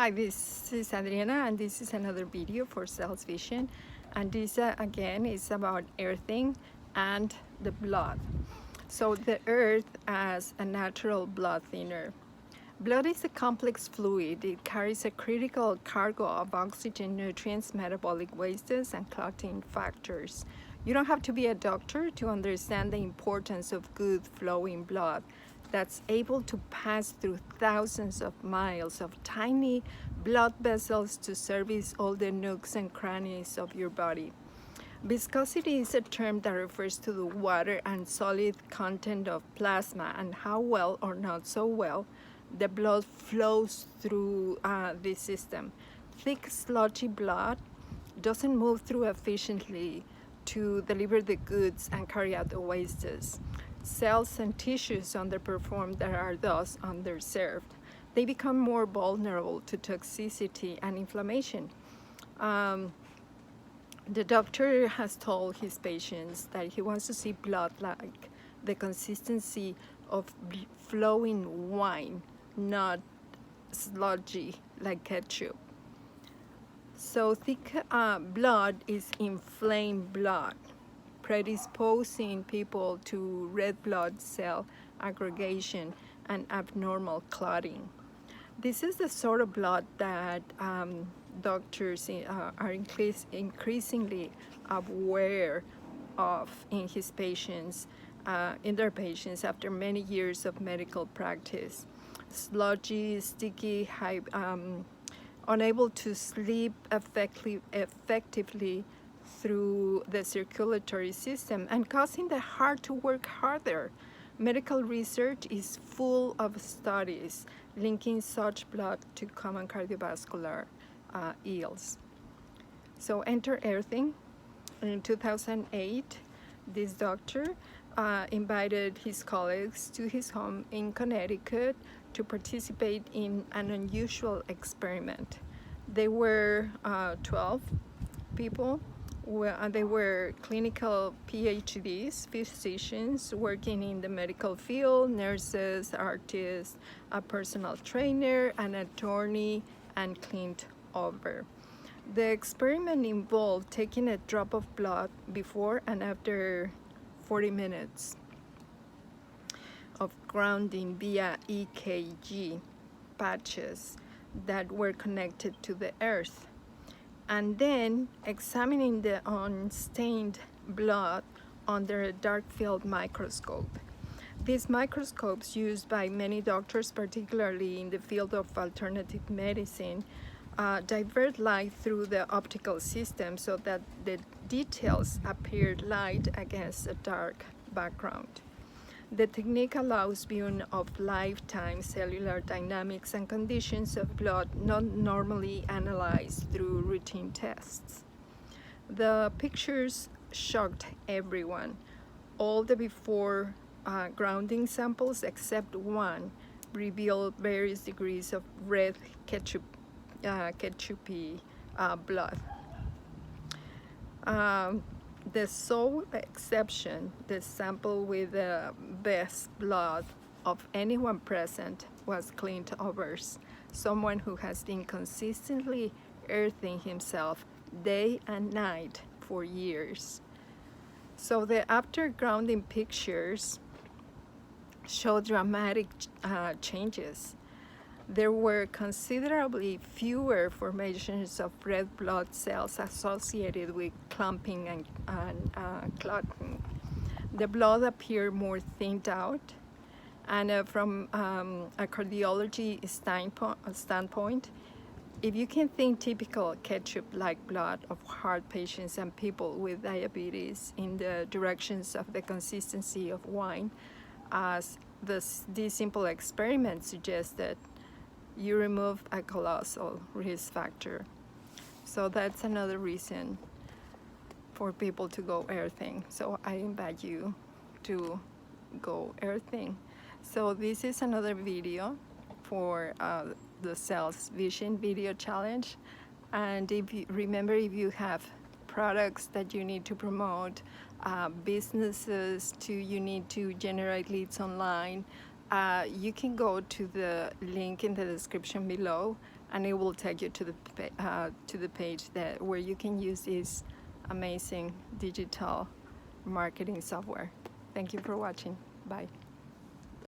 Hi, this is Adriana, and this is another video for SalesVision. And this again is about earthing and the blood. So the earth as a natural blood thinner. Blood is a complex fluid. It carries a critical cargo of oxygen, nutrients, metabolic wastes, and clotting factors. You don't have to be a doctor to understand the importance of good flowing blood that's able to pass through thousands of miles of tiny blood vessels to service all the nooks and crannies of your body. Viscosity is a term that refers to the water and solid content of plasma and how well or not so well the blood flows through the system. Thick, sludgy blood doesn't move through efficiently to deliver the goods and carry out the wastes. Cells and tissues underperform that are thus underserved. They become more vulnerable to toxicity and inflammation. The doctor has told his patients that he wants to see blood like the consistency of flowing wine, not sludgy like ketchup. So thick blood is inflamed blood, predisposing people to red blood cell aggregation and abnormal clotting. This is the sort of blood that doctors are increasingly aware of in their patients after many years of medical practice. Sludgy, sticky, unable to sleep effectively through the circulatory system and causing the heart to work harder. Medical research is full of studies linking such blood to common cardiovascular ills. So enter earthing. In 2008, this doctor invited his colleagues to his home in Connecticut to participate in an unusual experiment. They were 12 people. They were clinical PhDs, physicians working in the medical field, nurses, artists, a personal trainer, an attorney, and cleaned over. The experiment involved taking a drop of blood before and after 40 minutes of grounding via EKG patches that were connected to the earth, and then examining the unstained blood under a dark field microscope. These microscopes, used by many doctors, particularly in the field of alternative medicine, divert light through the optical system so that the details appear light against a dark background. The technique allows viewing of lifetime cellular dynamics and conditions of blood not normally analyzed through routine tests. The pictures shocked everyone. All the before grounding samples except one revealed various degrees of red ketchupy blood. The sole exception, the sample with the best blood of anyone present, was Clint Overs, someone who has been consistently earthing himself day and night for years. So the after grounding pictures show dramatic changes. There were considerably fewer formations of red blood cells associated with clumping and clotting. The blood appeared more thinned out, and from a cardiology standpoint, if you can think typical ketchup-like blood of heart patients and people with diabetes in the directions of the consistency of wine, as this simple experiment suggested, you remove a colossal risk factor. So that's another reason for people to go earthing. So I invite you to go earthing. So this is another video for the SalesVision video challenge. And if you have products that you need to promote, businesses you need to generate leads online, you can go to the link in the description below, and it will take you to the page where you can use this amazing digital marketing software. Thank you for watching. Bye.